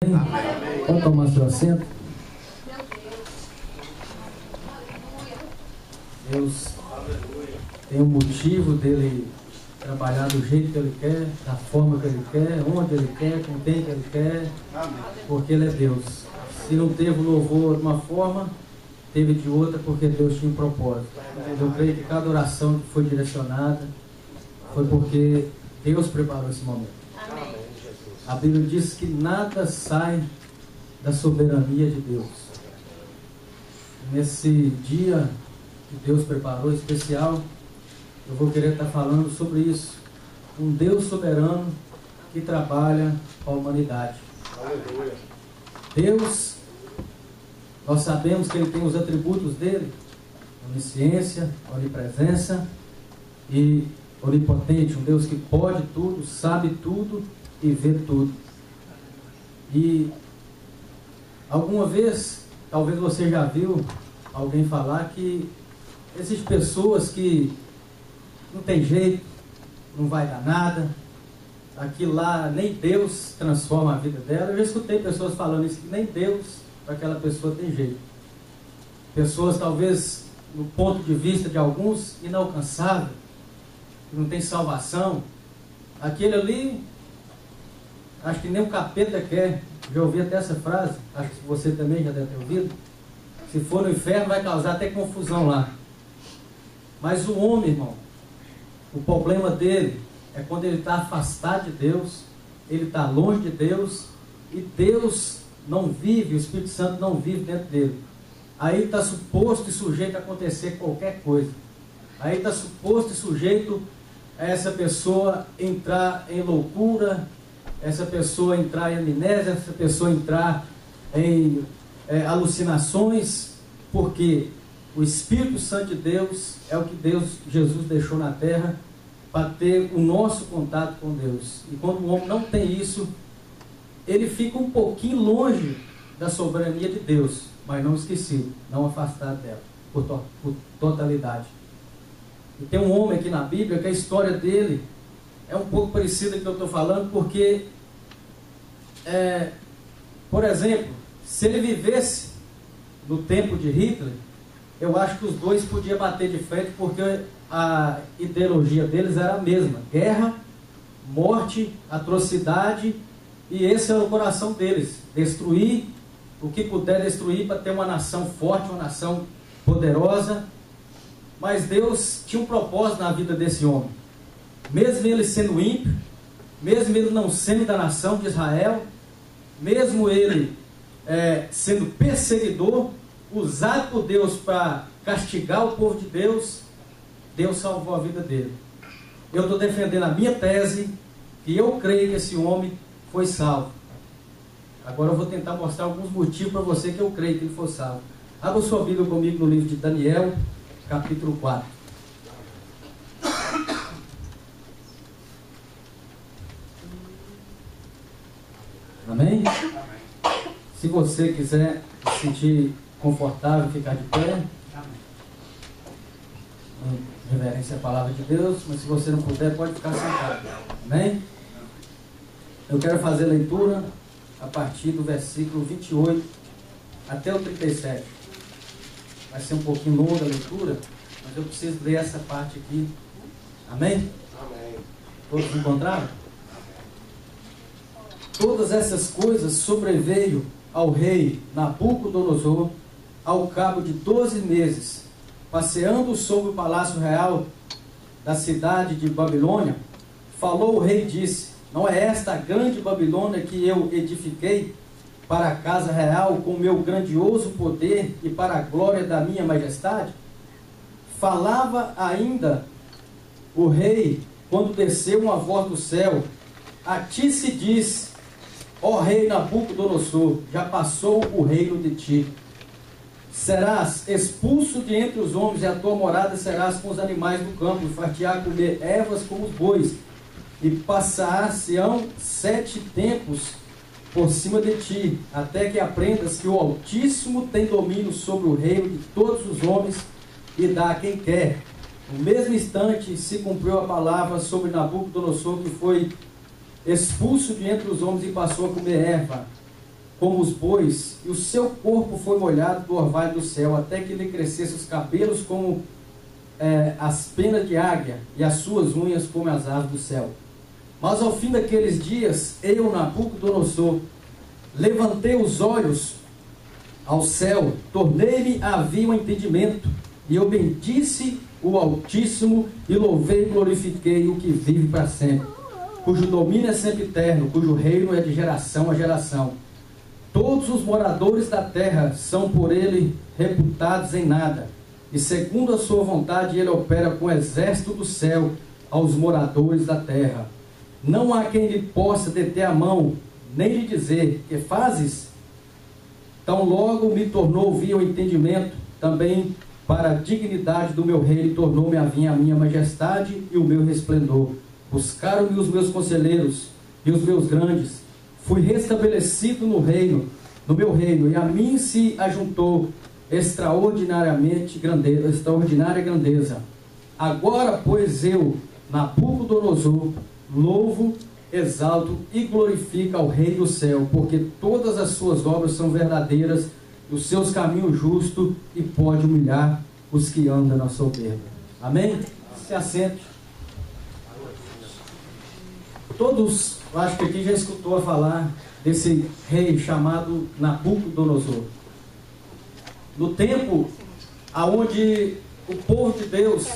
Pode tomar seu assento. Deus tem um motivo dele trabalhar do jeito que ele quer, da forma que ele quer, onde ele quer, com quem que ele quer, porque ele é Deus. Se não teve louvor de uma forma, teve de outra, porque Deus tinha um propósito. Eu creio que cada oração que foi direcionada foi porque Deus preparou esse momento. A Bíblia diz que nada sai da soberania de Deus. Nesse dia que Deus preparou especial, eu vou querer estar falando sobre isso. Um Deus soberano que trabalha com a humanidade. Aleluia. Deus, nós sabemos que Ele tem os atributos dele: onisciência, onipresença e onipotente. Um Deus que pode tudo, sabe tudo e vê tudo. E alguma vez, talvez você já viu alguém falar que existem pessoas que não tem jeito, não vai dar nada, aquilo lá, nem Deus transforma a vida dela. Eu já escutei pessoas falando isso, que nem Deus para aquela pessoa tem jeito. Pessoas talvez, no ponto de vista de alguns, inalcançável, que não tem salvação. Aquele ali, acho que nem o capeta quer. Já ouvi até essa frase, acho que você também já deve ter ouvido. Se for no inferno vai causar até confusão lá. Mas o homem, irmão, o problema dele é quando ele está afastado de Deus, ele está longe de Deus, e Deus não vive, o Espírito Santo não vive dentro dele. Aí está suposto e sujeito a acontecer qualquer coisa. Aí está suposto e sujeito a essa pessoa entrar em loucura, essa pessoa entrar em amnésia, essa pessoa entrar em alucinações, porque o Espírito Santo de Deus é o que Jesus deixou na terra para ter o nosso contato com Deus. E quando o homem não tem isso, ele fica um pouquinho longe da soberania de Deus, mas não esquecido, não afastado dela, por totalidade. E tem um homem aqui na Bíblia que a história dele é um pouco parecida com o que eu estou falando, porque, por exemplo, se ele vivesse no tempo de Hitler, eu acho que os dois podiam bater de frente, porque a ideologia deles era a mesma: guerra, morte, atrocidade, e esse era o coração deles: destruir o que puder destruir para ter uma nação forte, uma nação poderosa. Mas Deus tinha um propósito na vida desse homem. Mesmo ele sendo ímpio, mesmo ele não sendo da nação de Israel, mesmo ele sendo perseguidor, usado por Deus para castigar o povo de Deus, Deus salvou a vida dele. Eu estou defendendo a minha tese, que eu creio que esse homem foi salvo. Agora eu vou tentar mostrar alguns motivos para você que eu creio que ele foi salvo. Abra sua Bíblia comigo no livro de Daniel, capítulo 4. Amém? Se você quiser se sentir confortável, ficar de pé, em reverência à palavra de Deus, mas se você não puder, pode ficar sentado. Amém? Eu quero fazer a leitura a partir do versículo 28 até o 37. Vai ser um pouquinho longa a leitura, mas eu preciso ler essa parte aqui. Amém? Amém. Todos encontraram? Todas essas coisas sobreveio ao rei Nabucodonosor ao cabo de 12 meses, passeando sobre o palácio real da cidade de Babilônia. Falou o rei e disse: não é esta a grande Babilônia que eu edifiquei para a casa real com o meu grandioso poder e para a glória da minha majestade? Falava ainda o rei quando desceu uma voz do céu: a ti se diz, ó rei Nabucodonosor, já passou o reino de ti. Serás expulso de entre os homens, e a tua morada serás com os animais do campo, e far-te-á comer ervas como os bois, e passar-se-ão 7 tempos por cima de ti, até que aprendas que o Altíssimo tem domínio sobre o reino de todos os homens, e dá a quem quer. No mesmo instante se cumpriu a palavra sobre Nabucodonosor, que foi expulso de entre os homens e passou a comer erva. como os bois, e o seu corpo foi molhado do orvalho do céu, até que lhe crescesse os cabelos como as penas de águia, e as suas unhas como as aves do céu. Mas ao fim daqueles dias, eu, Nabucodonosor, levantei os olhos ao céu, tornei-me a ver o entendimento, e eu bendisse o Altíssimo, e louvei e glorifiquei o que vive para sempre, cujo domínio é sempre eterno, cujo reino é de geração a geração. Todos os moradores da terra são por ele reputados em nada, e segundo a sua vontade ele opera com o exército do céu aos moradores da terra. Não há quem lhe possa deter a mão, nem lhe dizer: que fazes? Tão logo me tornou ouvir o entendimento, também para a dignidade do meu reino tornou-me a vir a minha majestade e o meu resplendor. Buscaram-me os meus conselheiros e os meus grandes. Fui restabelecido no meu reino, e a mim se ajuntou extraordinária grandeza. Agora, pois, eu, Nabucodonosor, louvo, exalto e glorifico ao Rei do céu, porque todas as suas obras são verdadeiras, e os seus caminhos justos, e pode humilhar os que andam na soberba. Amém? Se assente. Todos, eu acho que aqui já escutou a falar desse rei chamado Nabucodonosor. No tempo onde o povo de Deus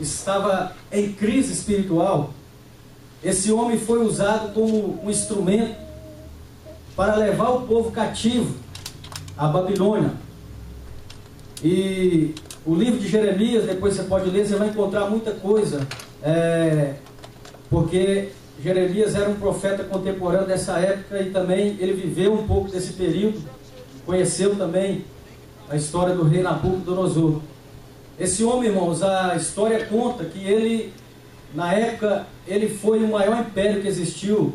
estava em crise espiritual, esse homem foi usado como um instrumento para levar o povo cativo à Babilônia. E o livro de Jeremias, depois você pode ler, você vai encontrar muita coisa, porque Jeremias era um profeta contemporâneo dessa época, e também ele viveu um pouco desse período, conheceu também a história do rei Nabucodonosor. Esse homem, irmãos, a história conta que ele, na época, ele foi o maior império que existiu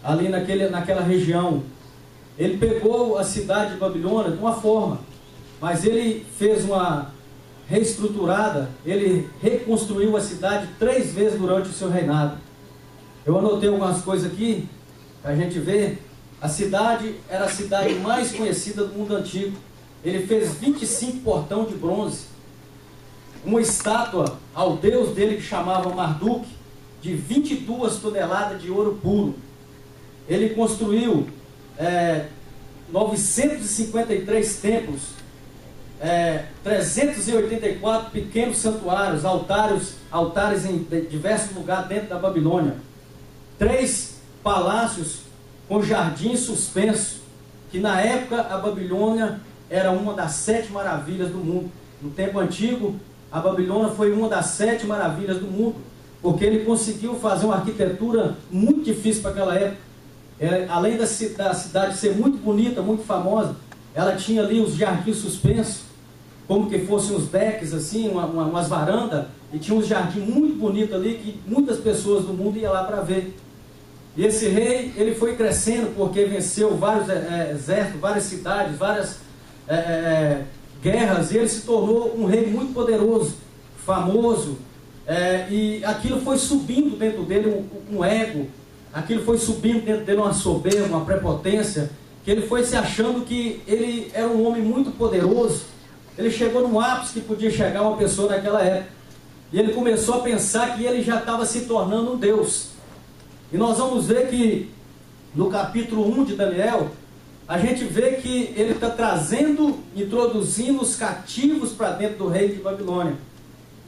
ali naquela região. Ele pegou a cidade de Babilônia de uma forma, mas ele fez uma reestruturada, ele reconstruiu a cidade 3 vezes durante o seu reinado. Eu anotei algumas coisas aqui, para a gente ver. A cidade era a cidade mais conhecida do mundo antigo. Ele fez 25 portões de bronze, uma estátua ao deus dele que chamava Marduk, de 22 toneladas de ouro puro. Ele construiu 953 templos, 384 pequenos santuários, altares em diversos lugares dentro da Babilônia, 3 palácios com jardins suspensos, que na época a Babilônia era uma das 7 maravilhas do mundo. No tempo antigo, a Babilônia foi uma das 7 maravilhas do mundo, porque ele conseguiu fazer uma arquitetura muito difícil para aquela época. Além da cidade ser muito bonita, muito famosa, ela tinha ali os jardins suspensos, como que fossem os decks, assim, umas varandas, e tinha um jardim muito bonito ali, que muitas pessoas do mundo iam lá para ver. E esse rei, ele foi crescendo, porque venceu vários exércitos, várias cidades, várias guerras, e ele se tornou um rei muito poderoso, famoso, e aquilo foi subindo dentro dele um ego, aquilo foi subindo dentro dele uma soberba, uma prepotência, que ele foi se achando que ele era um homem muito poderoso. Ele chegou no ápice que podia chegar uma pessoa naquela época, e ele começou a pensar que ele já estava se tornando um Deus. E nós vamos ver que no capítulo 1 de Daniel, a gente vê que ele está introduzindo os cativos para dentro do rei de Babilônia.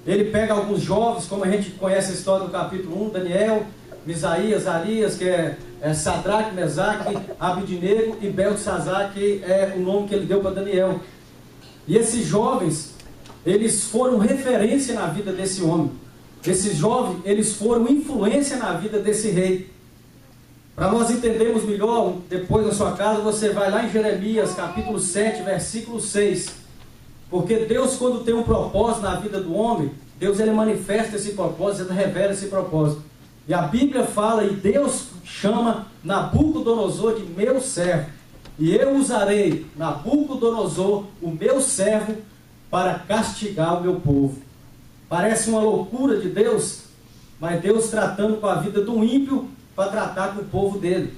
Ele pega alguns jovens, como a gente conhece a história do capítulo 1, Daniel, Misaías, Arias, que é Sadraque, Mesaque, Abidnego e Beltesazar, que é o nome que ele deu para Daniel. E esses jovens, eles foram referência na vida desse homem. Esses jovens, eles foram influência na vida desse rei. Para nós entendermos melhor, depois na sua casa, você vai lá em Jeremias, capítulo 7, versículo 6. Porque Deus, quando tem um propósito na vida do homem, Deus ele manifesta esse propósito, ele revela esse propósito. E a Bíblia fala, e Deus chama Nabucodonosor de meu servo. E eu usarei Nabucodonosor, o meu servo, para castigar o meu povo. Parece uma loucura de Deus, mas Deus tratando com a vida do ímpio para tratar com o povo dele.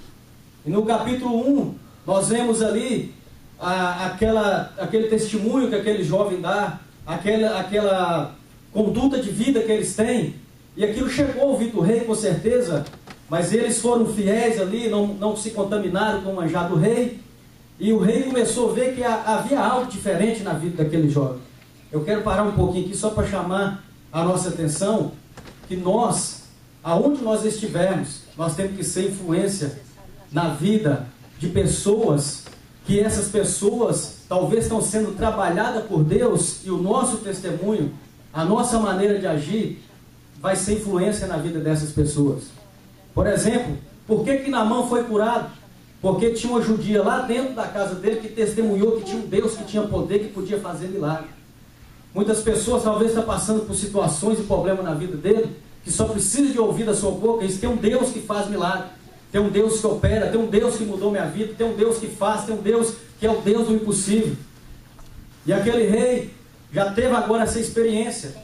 E no capítulo 1, Nós vemos ali aquele testemunho que aquele jovem dá, aquela conduta de vida que eles têm, e aquilo chegou ao ouvido do rei com certeza, mas eles foram fiéis ali, não se contaminaram com o manjar do rei, e o rei começou a ver que havia algo diferente na vida daquele jovem. Eu quero parar um pouquinho aqui só para chamar a nossa atenção, que nós, aonde nós estivermos, nós temos que ser influência na vida de pessoas, que essas pessoas talvez estão sendo trabalhadas por Deus, e o nosso testemunho, a nossa maneira de agir, vai ser influência na vida dessas pessoas. Por exemplo, por que Naamã foi curado? Porque tinha uma judia lá dentro da casa dele que testemunhou que tinha um Deus que tinha poder, que podia fazer milagre. Muitas pessoas talvez estão passando por situações e problemas na vida dele, que só precisa de ouvir da sua boca. Eles têm um Deus que faz milagre, tem um Deus que opera, tem um Deus que mudou minha vida, tem um Deus que faz, tem um Deus que é o Deus do impossível. E aquele rei já teve agora essa experiência.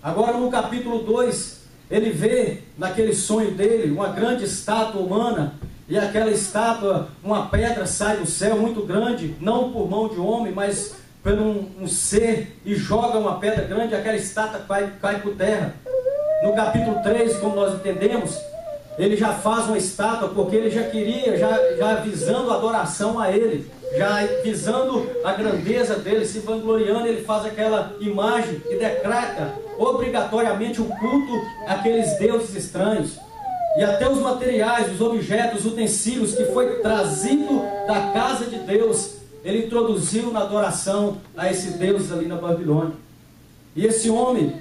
Agora no capítulo 2, ele vê naquele sonho dele uma grande estátua humana, e aquela estátua, uma pedra sai do céu muito grande, não por mão de homem, mas por um ser, e joga uma pedra grande, e aquela estátua cai por terra. No capítulo 3, como nós entendemos, ele já faz uma estátua, porque ele já queria, já visando a adoração a ele, já visando a grandeza dele, se vangloriando, ele faz aquela imagem e decreta obrigatoriamente o culto àqueles deuses estranhos. E até os materiais, os objetos, os utensílios que foi trazido da casa de Deus, ele introduziu na adoração a esse Deus ali na Babilônia. E esse homem,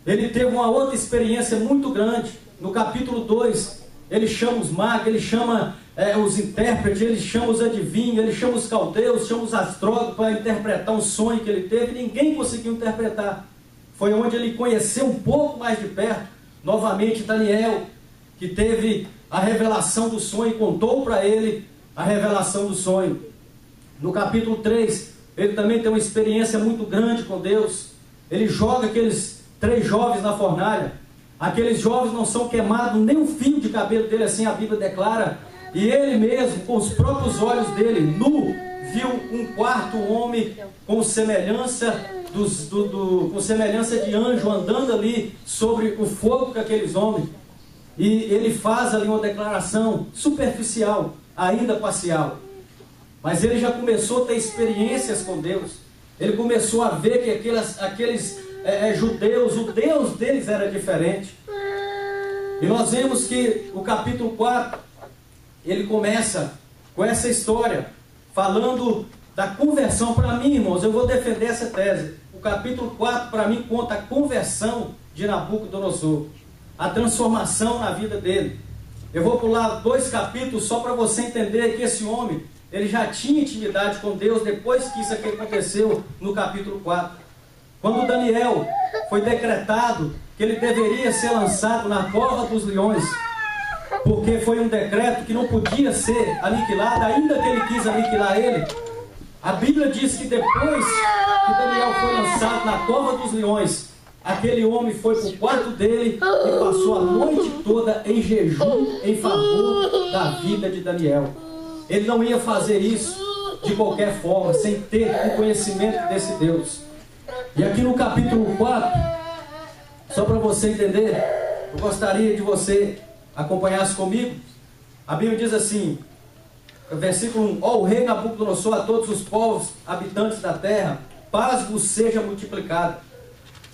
ele teve uma outra experiência muito grande. No capítulo 2, ele chama os magos, ele chama os intérpretes, ele chama os adivinhos, ele chama os caldeus, chama os astrólogos para interpretar um sonho que ele teve. Ninguém conseguiu interpretar. Foi onde ele conheceu um pouco mais de perto, novamente Daniel, que teve a revelação do sonho e contou para ele a revelação do sonho. No capítulo 3, ele também tem uma experiência muito grande com Deus. Ele joga aqueles 3 jovens na fornalha. Aqueles jovens não são queimados, nem um fio de cabelo dele, assim a Bíblia declara. E ele mesmo, com os próprios olhos dele, nu, viu um quarto homem com semelhança com semelhança de anjo andando ali sobre o fogo com aqueles homens. E ele faz ali uma declaração superficial, ainda parcial. Mas ele já começou a ter experiências com Deus. Ele começou a ver que aqueles judeus, o Deus deles era diferente. E nós vemos que o capítulo 4, ele começa com essa história, falando da conversão. Para mim, irmãos, eu vou defender essa tese. O capítulo 4, para mim, conta a conversão de Nabucodonosor, a transformação na vida dele. Eu vou pular 2 capítulos só para você entender que esse homem, ele já tinha intimidade com Deus depois que isso aqui aconteceu no capítulo 4. Quando Daniel foi decretado que ele deveria ser lançado na cova dos leões, porque foi um decreto que não podia ser aniquilado, ainda que ele quis aniquilar ele. A Bíblia diz que depois que Daniel foi lançado na cova dos leões, aquele homem foi para o quarto dele e passou a noite toda em jejum em favor da vida de Daniel. Ele não ia fazer isso de qualquer forma, sem ter o conhecimento desse Deus. E aqui no capítulo 4, só para você entender, eu gostaria de você acompanhasse comigo. A Bíblia diz assim, versículo 1: Ó o rei Nabucodonosor, a todos os povos habitantes da terra, paz vos seja multiplicada.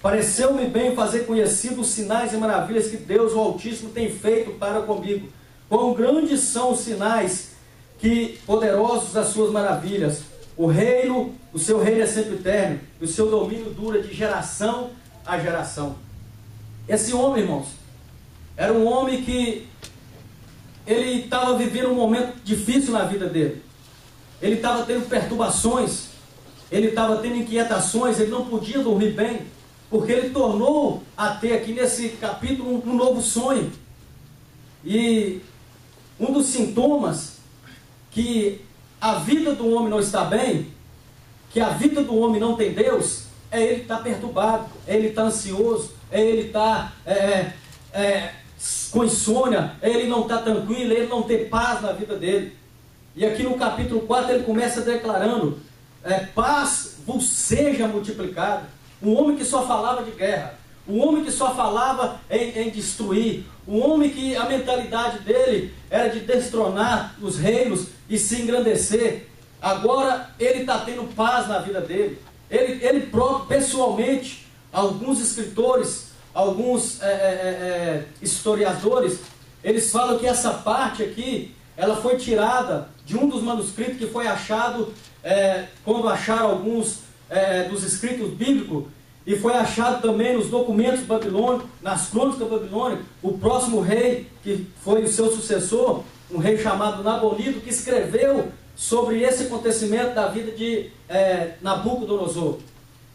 Pareceu-me bem fazer conhecidos os sinais e maravilhas que Deus, o Altíssimo, tem feito para comigo. Quão grandes são os sinais, que poderosos as suas maravilhas. O seu reino é sempre eterno, e o seu domínio dura de geração a geração. Esse homem, irmãos, era um homem que ele estava vivendo um momento difícil na vida dele. Ele estava tendo perturbações, ele estava tendo inquietações, ele não podia dormir bem, porque ele tornou a ter aqui nesse capítulo um novo sonho. E um dos sintomas que a vida do homem não está bem, que a vida do homem não tem Deus, é ele estar perturbado, é ele estar ansioso, é ele estar com insônia, é ele não estar tranquilo, é ele não ter paz na vida dele. E aqui no capítulo 4 ele começa declarando, paz vos seja multiplicada. Um homem que só falava de guerra, um homem que só falava em destruir, um homem que a mentalidade dele era de destronar os reinos e se engrandecer. Agora ele está tendo paz na vida dele. Ele próprio, pessoalmente, alguns escritores, alguns historiadores, eles falam que essa parte aqui, ela foi tirada de um dos manuscritos que foi achado, quando acharam alguns dos escritos bíblicos, e foi achado também nos documentos babilônicos, nas crônicas babilônicas, o próximo rei, que foi o seu sucessor, um rei chamado Nabonido, que escreveu sobre esse acontecimento da vida de Nabucodonosor.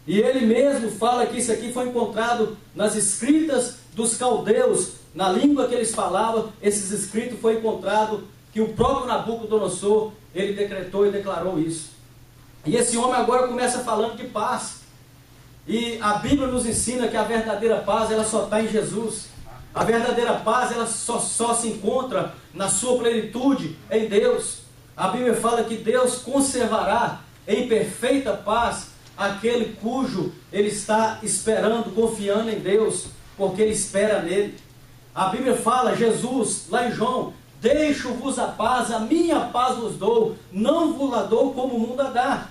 E ele mesmo fala que isso aqui foi encontrado nas escritas dos caldeus, na língua que eles falavam, esses escritos foi encontrado que o próprio Nabucodonosor, ele decretou e declarou isso. E esse homem agora começa falando de paz. E a Bíblia nos ensina que a verdadeira paz, ela só está em Jesus. A verdadeira paz, ela só se encontra na sua plenitude em Deus. A Bíblia fala que Deus conservará em perfeita paz aquele cujo ele está esperando, confiando em Deus, porque ele espera nele. A Bíblia fala, Jesus, lá em João, deixo-vos a paz, a minha paz vos dou, não vos la dou como o mundo a dá.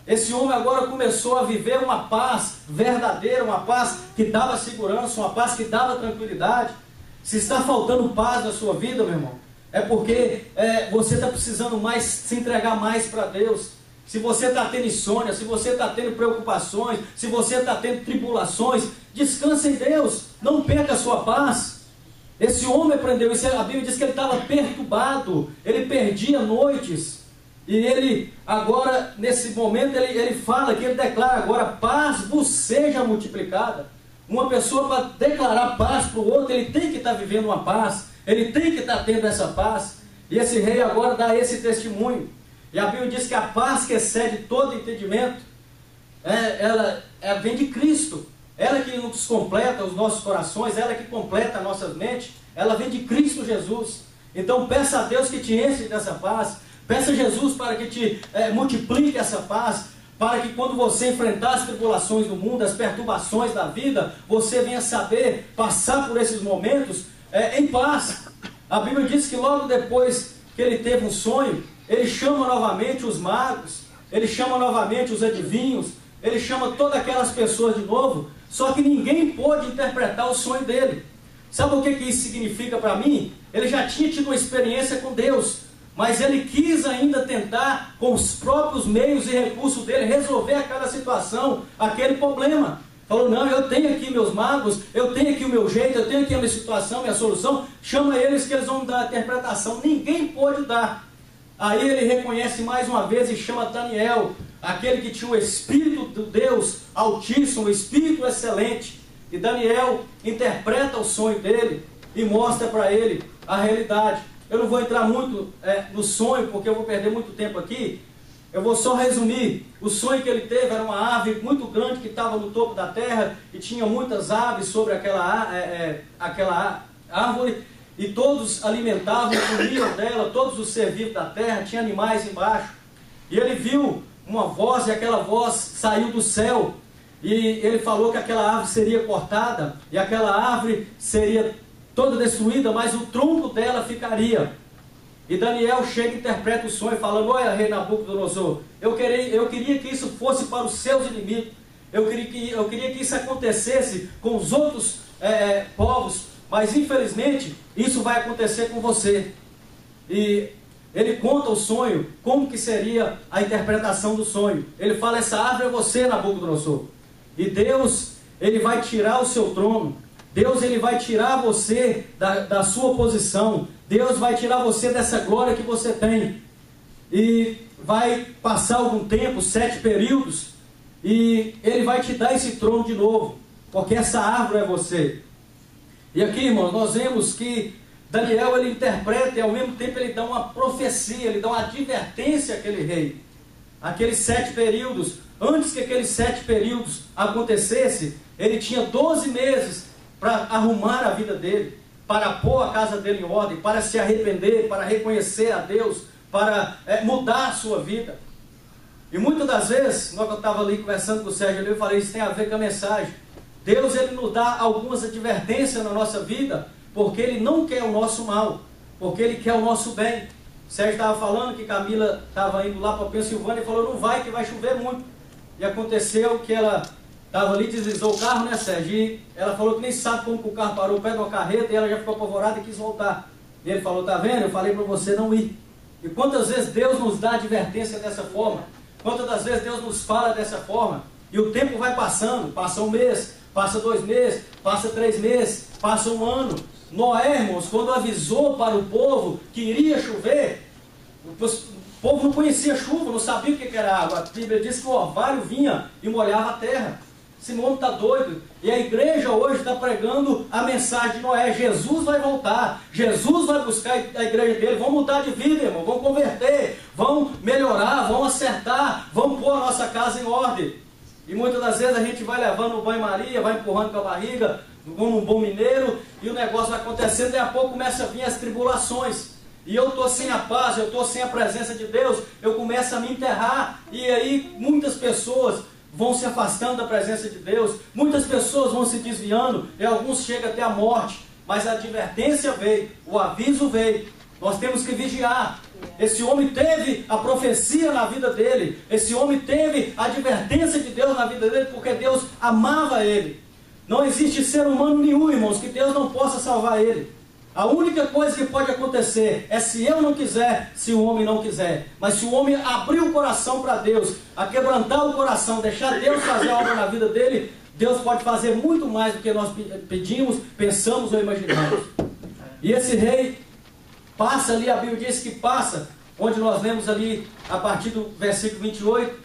Esse homem agora começou a viver uma paz verdadeira, uma paz que dava segurança, uma paz que dava tranquilidade. Se está faltando paz na sua vida, meu irmão, é porque você está precisando mais se entregar mais para Deus. Se você está tendo insônia, se você está tendo preocupações, se você está tendo tribulações, descanse em Deus, não perca a sua paz. Esse homem aprendeu isso, a Bíblia diz que ele estava perturbado, ele perdia noites. E ele, agora, nesse momento, ele fala que ele declara agora, paz vos seja multiplicada. Uma pessoa, para declarar paz para o outro, ele tem que estar vivendo uma paz, ele tem que estar tendo essa paz. E esse rei agora dá esse testemunho. E a Bíblia diz que a paz que excede todo entendimento, ela vem de Cristo. Ela que nos completa os nossos corações, ela que completa as nossas mentes, ela vem de Cristo Jesus. Então peça a Deus que te enche dessa paz. Peça a Jesus para que te multiplique essa paz, para que quando você enfrentar as tribulações do mundo, as perturbações da vida, você venha saber passar por esses momentos em paz. A Bíblia diz que logo depois que ele teve um sonho, ele chama novamente os magos, ele chama novamente os adivinhos, ele chama todas aquelas pessoas de novo, só que ninguém pôde interpretar o sonho dele. Sabe o que isso significa para mim? Ele já tinha tido uma experiência com Deus, mas ele quis ainda tentar, com os próprios meios e recursos dele, resolver aquela situação, aquele problema. Falou, não, eu tenho aqui meus magos, eu tenho aqui o meu jeito, eu tenho aqui a minha situação, minha solução. Chama eles que eles vão dar a interpretação. Ninguém pôde dar. Aí ele reconhece mais uma vez e chama Daniel, aquele que tinha o Espírito de Deus Altíssimo, o Espírito excelente. E Daniel interpreta o sonho dele e mostra para ele a realidade. Eu não vou entrar muito no sonho, porque eu vou perder muito tempo aqui. Eu vou só resumir. O sonho que ele teve era uma árvore muito grande que estava no topo da terra e tinha muitas aves sobre aquela árvore, e todos alimentavam, comiam dela, todos os seres vivos da terra, tinha animais embaixo. E ele viu uma voz, e aquela voz saiu do céu, e ele falou que aquela árvore seria cortada, e aquela árvore seria toda destruída, mas o tronco dela ficaria. E Daniel chega e interpreta o sonho, falando, olha, rei Nabucodonosor, eu queria que isso fosse para os seus inimigos, eu queria que isso acontecesse com os outros povos, mas infelizmente isso vai acontecer com você. E ele conta o sonho, como que seria a interpretação do sonho. Ele fala, essa árvore é você, Nabucodonosor, e Deus, ele vai tirar o seu trono, Deus, ele vai tirar você da sua posição, Deus vai tirar você dessa glória que você tem, e vai passar algum tempo, 7 períodos, e ele vai te dar esse trono de novo, porque essa árvore é você. E aqui, irmãos, nós vemos que Daniel, ele interpreta e ao mesmo tempo ele dá uma profecia, ele dá uma advertência àquele rei. Aqueles 7 períodos, antes que aqueles 7 períodos acontecesse, ele tinha 12 meses para arrumar a vida dele, para pôr a casa dele em ordem, para se arrepender, para reconhecer a Deus, para mudar a sua vida. E muitas das vezes, quando eu estava ali conversando com o Sérgio, eu falei, isso tem a ver com a mensagem. Deus, Ele nos dá algumas advertências na nossa vida, porque Ele não quer o nosso mal, porque Ele quer o nosso bem. O Sérgio estava falando que Camila estava indo lá para Pensilvânia e falou, não vai, que vai chover muito. E aconteceu que ela estava ali, deslizou o carro, né, Sérgio? E ela falou que nem sabe como que o carro parou perto de uma carreta, e ela já ficou apavorada e quis voltar. E ele falou, tá vendo? Eu falei para você não ir. E quantas vezes Deus nos dá advertência dessa forma? Quantas das vezes Deus nos fala dessa forma? E o tempo vai passando, passa um mês, passa 2 meses, passa 3 meses, passa um ano. Noé, irmãos, quando avisou para o povo que iria chover, o povo não conhecia chuva, não sabia o que era água. A Bíblia diz que o orvalho vinha e molhava a terra. Esse mundo está doido. E a igreja hoje está pregando a mensagem de Noé. Jesus vai voltar. Jesus vai buscar a igreja dele. Vão mudar de vida, irmão. Vão converter. Vão melhorar. Vão acertar. Vão pôr a nossa casa em ordem. E muitas das vezes a gente vai levando o banho-maria, vai empurrando com a barriga, como um bom mineiro, e o negócio vai acontecendo. Daí a pouco começa a vir as tribulações. E eu estou sem a paz, eu estou sem a presença de Deus. Eu começo a me enterrar. E aí muitas pessoas vão se afastando da presença de Deus, muitas pessoas vão se desviando, e alguns chegam até a morte, mas a advertência veio, o aviso veio, nós temos que vigiar. Esse homem teve a profecia na vida dele, esse homem teve a advertência de Deus na vida dele, porque Deus amava ele. Não existe ser humano nenhum, irmãos, que Deus não possa salvar ele. A única coisa que pode acontecer é se eu não quiser, se o homem não quiser. Mas se o homem abrir o coração para Deus, a quebrantar o coração, deixar Deus fazer a obra na vida dele, Deus pode fazer muito mais do que nós pedimos, pensamos ou imaginamos. E esse rei passa ali, a Bíblia diz que passa, onde nós lemos ali a partir do versículo 28,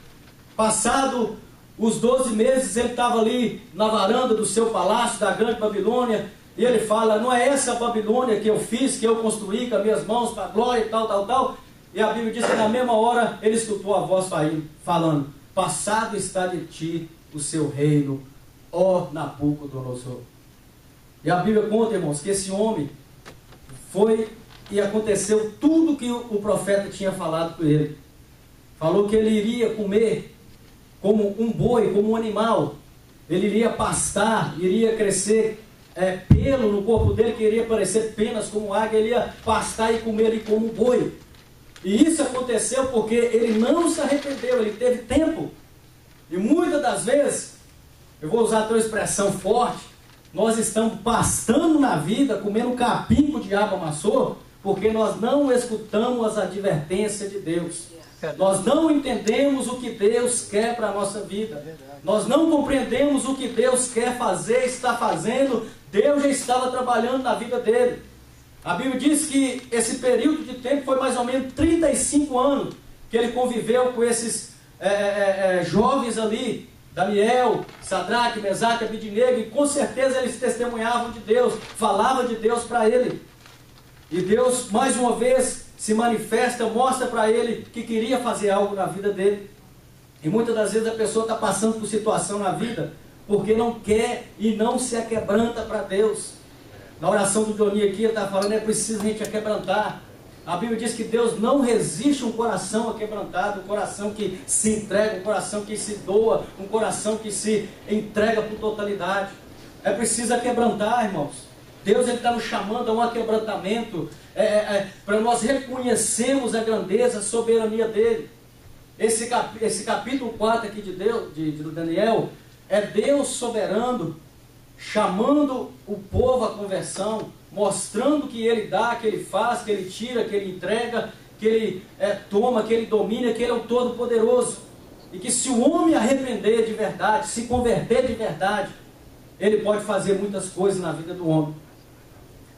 passado os 12 meses, ele estava ali na varanda do seu palácio, da grande Babilônia. E ele fala, não é essa a Babilônia que eu fiz, que eu construí com as minhas mãos para a glória e tal, tal, tal. E a Bíblia diz que na mesma hora ele escutou a voz falando, passado está de ti o seu reino, ó Nabucodonosor. E a Bíblia conta, irmãos, que esse homem foi e aconteceu tudo que o profeta tinha falado com ele. Falou que ele iria comer como um boi, como um animal. Ele iria pastar, iria crescer pelo no corpo dele, que iria parecer penas como águia, ele ia pastar e comer ali como um boi. E isso aconteceu porque ele não se arrependeu, ele teve tempo. E muitas das vezes, eu vou usar a tua expressão forte, nós estamos pastando na vida, comendo capim que o diabo amassou, porque nós não escutamos as advertências de Deus. Nós não entendemos o que Deus quer para a nossa vida. Nós não compreendemos o que Deus quer fazer, está fazendo. Deus já estava trabalhando na vida dele. A Bíblia diz que esse período de tempo foi mais ou menos 35 anos que ele conviveu com esses jovens ali, Daniel, Sadraque, Mesaque, Abidnego, e com certeza eles testemunhavam de Deus, falavam de Deus para ele. E Deus, mais uma vez, se manifesta, mostra para ele que queria fazer algo na vida dele. E muitas das vezes a pessoa está passando por situação na vida porque não quer e não se aquebranta para Deus. Na oração do Johnny aqui, ele está falando, é preciso a gente aquebrantar. A Bíblia diz que Deus não resiste um coração aquebrantado, um coração que se entrega, um coração que se doa, um coração que se entrega por totalidade. É preciso aquebrantar, irmãos. Deus está nos chamando a um aquebrantamento, para nós reconhecermos a grandeza, a soberania dele. Esse capítulo 4 aqui de Deus, de Daniel, é Deus soberano, chamando o povo à conversão, mostrando que ele dá, que ele faz, que ele tira, que ele entrega, que ele toma, que ele domina, que ele é o Todo-Poderoso. E que se o homem arrepender de verdade, se converter de verdade, ele pode fazer muitas coisas na vida do homem.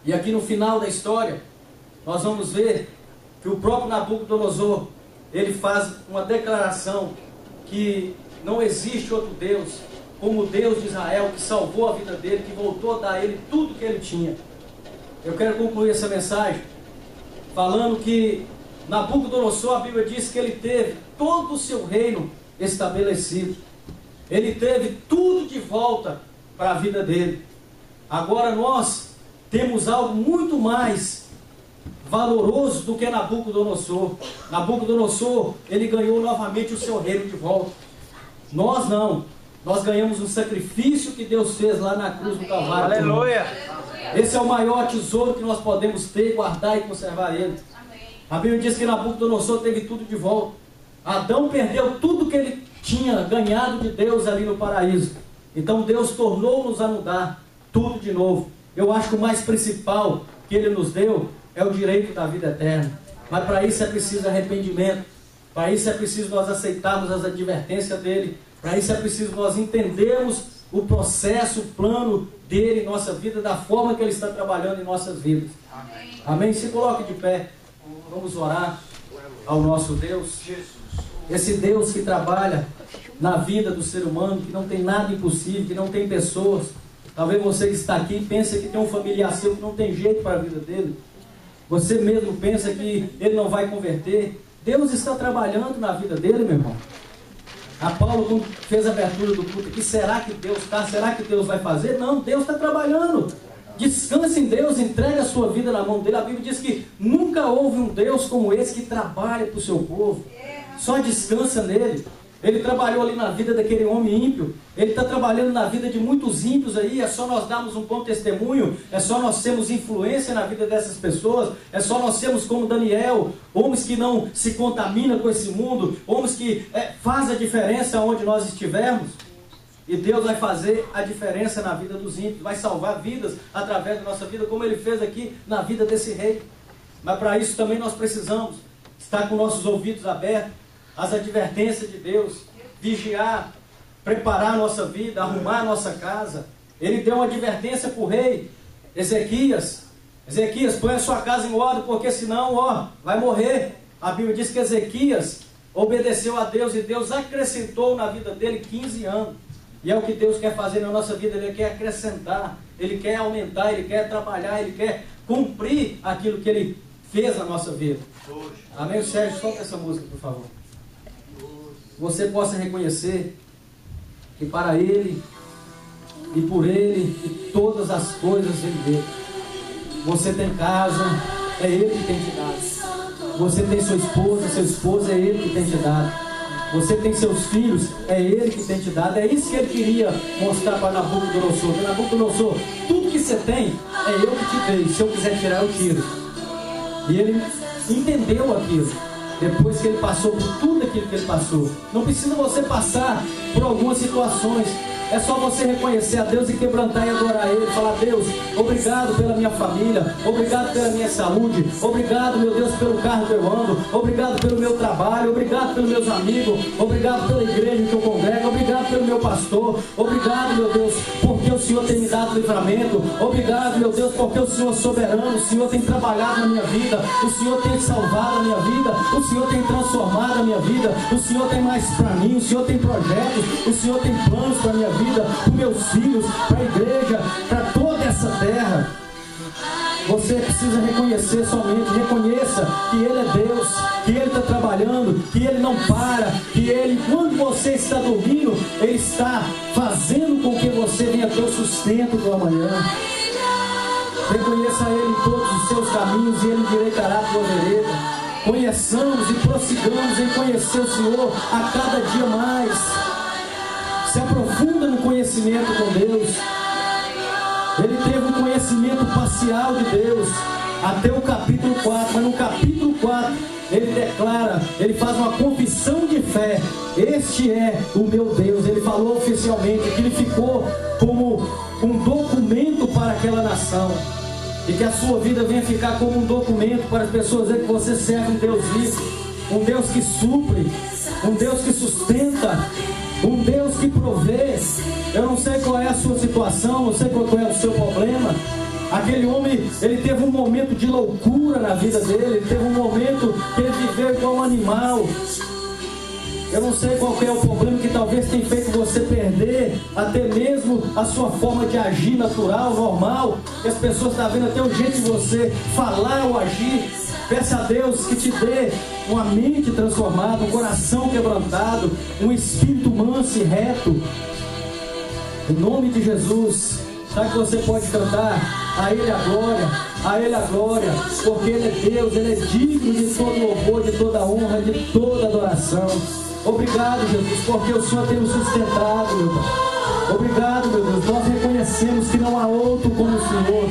E aqui no final da história, nós vamos ver que o próprio Nabucodonosor, ele faz uma declaração que não existe outro Deus como o Deus de Israel, que salvou a vida dele, que voltou a dar a ele tudo que ele tinha. Eu quero concluir essa mensagem falando que Nabucodonosor, a Bíblia diz que ele teve todo o seu reino estabelecido. Ele teve tudo de volta para a vida dele. Agora nós temos algo muito mais valoroso do que Nabucodonosor. Nabucodonosor, ele ganhou novamente o seu reino de volta. Nós não. Nós ganhamos um sacrifício que Deus fez lá na cruz do Calvário. Aleluia! Esse é o maior tesouro que nós podemos ter, guardar e conservar ele. A Bíblia diz que Nabucodonosor teve tudo de volta. Adão perdeu tudo que ele tinha ganhado de Deus ali no paraíso. Então Deus tornou-nos a mudar tudo de novo. Eu acho que o mais principal que Ele nos deu é o direito da vida eterna. Mas para isso é preciso arrependimento. Para isso é preciso nós aceitarmos as advertências dEle. Para isso é preciso nós entendermos o processo, o plano dEle em nossa vida, da forma que Ele está trabalhando em nossas vidas. Amém? Amém? Se coloque de pé. Vamos orar ao nosso Deus. Esse Deus que trabalha na vida do ser humano, que não tem nada impossível, que não tem pessoas. Talvez você que está aqui pense que tem um familiar seu que não tem jeito para a vida dele. Você mesmo pensa que ele não vai converter. Deus está trabalhando na vida dele, meu irmão. A Paulo, quando fez a abertura do culto aqui, será que Deus está? Será que Deus vai fazer? Não, Deus está trabalhando. Descanse em Deus, entregue a sua vida na mão dele. A Bíblia diz que nunca houve um Deus como esse que trabalha para o seu povo. Só descansa nele. Ele trabalhou ali na vida daquele homem ímpio. Ele está trabalhando na vida de muitos ímpios aí. É só nós darmos um bom testemunho. É só nós termos influência na vida dessas pessoas. É só nós sermos como Daniel. Homens que não se contaminam com esse mundo. Homens que fazem a diferença onde nós estivermos. E Deus vai fazer a diferença na vida dos ímpios. Vai salvar vidas através da nossa vida. Como Ele fez aqui na vida desse rei. Mas para isso também nós precisamos estar com nossos ouvidos abertos. As advertências de Deus, vigiar, preparar a nossa vida, arrumar a nossa casa. Ele deu uma advertência para o rei Ezequias. Ezequias, põe a sua casa em ordem, porque senão, vai morrer. A Bíblia diz que Ezequias obedeceu a Deus e Deus acrescentou na vida dele 15 anos. E é o que Deus quer fazer na nossa vida, Ele quer acrescentar, Ele quer aumentar, Ele quer trabalhar, Ele quer cumprir aquilo que Ele fez na nossa vida. Amém? Sérgio, solta essa música, por favor. Você possa reconhecer que para Ele e por Ele e todas as coisas vem dele. Você tem casa, é Ele que tem te dado. Você tem sua esposa, seu esposo, é Ele que tem te dado. Você tem seus filhos, é Ele que tem te dado. É isso que Ele queria mostrar para Nabucodonosor. Nabucodonosor, tudo que você tem, é eu que te dei. Se eu quiser tirar, eu tiro. E ele entendeu aquilo. Depois que ele passou por tudo aquilo que ele passou. Não precisa você passar por algumas situações. É só você reconhecer a Deus e quebrantar e adorar Ele. Falar: Deus, obrigado pela minha família. Obrigado pela minha saúde. Obrigado, meu Deus, pelo carro que eu ando. Obrigado pelo meu trabalho. Obrigado pelos meus amigos. Obrigado pela igreja que eu congrego. Obrigado pelo meu pastor. Obrigado, meu Deus, porque o Senhor tem me dado livramento. Obrigado, meu Deus, porque o Senhor é soberano. O Senhor tem trabalhado na minha vida. O Senhor tem salvado a minha vida. O Senhor tem transformado a minha vida. O Senhor tem mais para mim. O Senhor tem projetos. O Senhor tem planos para a minha vida, para os meus filhos, para a igreja, para toda essa terra. Você precisa reconhecer somente. Reconheça que Ele é Deus, que Ele está trabalhando, que Ele não para, que Ele, quando você está dormindo, Ele está fazendo com que você venha ter o sustento do amanhã. Reconheça Ele em todos os seus caminhos e Ele endireitará a tua vereda. Conheçamos e prossigamos em conhecer o Senhor a cada dia mais. Se aprofunda no conhecimento com Deus. Ele teve um conhecimento parcial de Deus até o capítulo 4, mas no capítulo 4 ele declara, ele faz uma confissão de fé: este é o meu Deus. Ele falou oficialmente que ele ficou como um documento para aquela nação, e que a sua vida venha ficar como um documento para as pessoas verem que você serve um Deus vivo, um Deus que supre, um Deus que sustenta, um Deus que provê. Eu não sei qual é a sua situação, não sei qual é o seu problema. Aquele homem, ele teve um momento de loucura na vida dele. Ele teve um momento que ele viveu igual um animal. Eu não sei qual é o problema que talvez tenha feito você perder até mesmo a sua forma de agir natural, normal. Que as pessoas estão vendo até o jeito de você falar ou agir. Peça a Deus que te dê uma mente transformada, um coração quebrantado, um espírito manso e reto. Em nome de Jesus, Sabe que você pode cantar? A Ele a glória, a Ele a glória, porque Ele é Deus, Ele é digno de todo louvor, de toda honra, de toda adoração. Obrigado, Jesus, porque o Senhor tem nos sustentado, meu Pai. Obrigado, meu Deus, nós reconhecemos que não há outro como o Senhor.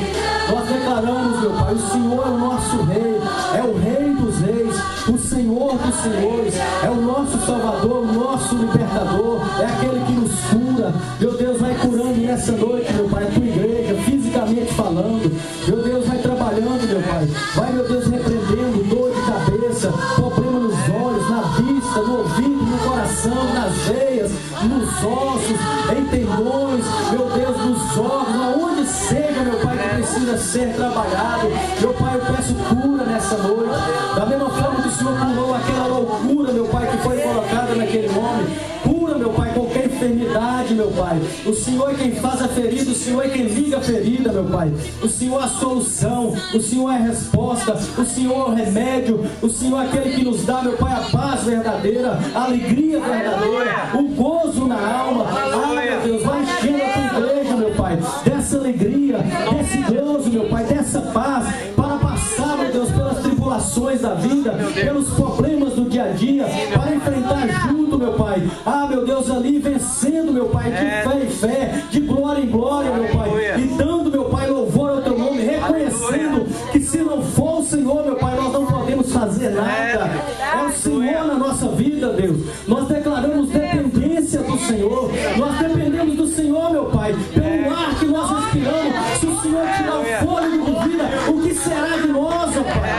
Nós declaramos, meu Pai, o Senhor é o nosso Rei, é o Rei dos Reis, o Senhor dos Senhores, é o nosso Salvador, o nosso Libertador, é aquele que nos cura. Meu Deus, vai curando nessa noite, meu Pai, a tua igreja, fisicamente falando. Meu Deus, vai trabalhando, meu Pai, vai, meu Deus, repreendendo dor de cabeça, problema nos olhos, na vista, no ouvido, no coração, nas veias, nos ossos, em tendões, meu Deus, nos órgãos, aonde seja, meu Pai, que precisa ser trabalhado. Meu Pai, eu peço cura nessa noite, da mesma forma que o Senhor curou aquela loucura, meu Pai, que foi colocada naquele homem. Cura, meu Pai, qualquer enfermidade, meu Pai. O Senhor é quem faz a ferida, o Senhor é quem liga a ferida, meu Pai. O Senhor é a solução, o Senhor é a resposta, o Senhor é o remédio, o Senhor é aquele que nos dá, meu Pai, a paz verdadeira, a alegria verdadeira, o gozo na alma. Ah, meu Deus, vai enchendo a tua igreja, meu Pai, dessa alegria, desse gozo, meu Pai, dessa paz, para passar, meu Deus, pelas tribulações da vida, pelos problemas do dia a dia, para enfrentar junto, meu Pai. Ah, meu Deus, ali vencendo, meu Pai, de fé em fé, de glória em glória, meu Pai, e dando, meu Pai, louvor ao teu nome, reconhecendo que se não for o Senhor, meu Pai, nós não podemos fazer nada. É o Senhor na nossa vida, Deus. Nós declaramos dependência do Senhor. Nós dependemos do Senhor, meu Pai, pelo ar que nós respiramos. Se o Senhor tirar o fôlego de vida, o que será de nós, ó Pai?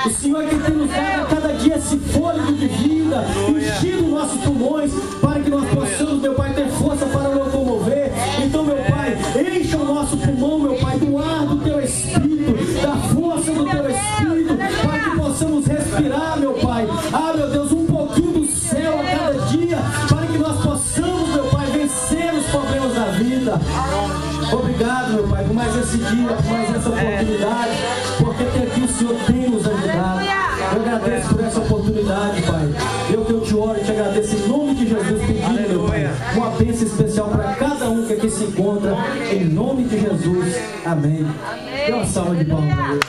O Senhor é quem tem nos dado a cada dia esse fôlego de vida, enchido nossos pulmões, para que nós possamos, meu Pai, ter força para locomover. Então, meu Pai, encha o nosso pulmão, meu Pai, do ar do teu Espírito, da força do teu Espírito, para que possamos respirar, meu Pai. Ah, meu Deus, um pouquinho do céu a cada dia, para que nós possamos, meu Pai, vencer os problemas da vida. Obrigado, meu Pai, por mais esse dia, por mais essa oportunidade, porque até aqui o Senhor tem nos ajudado. Eu agradeço por essa oportunidade, Pai. Eu te oro e te agradeço em nome de Jesus, pedindo, meu Pai, uma bênção especial para cada um que aqui se encontra, em nome de Jesus. Amém. Dê uma salva de palmas para Deus.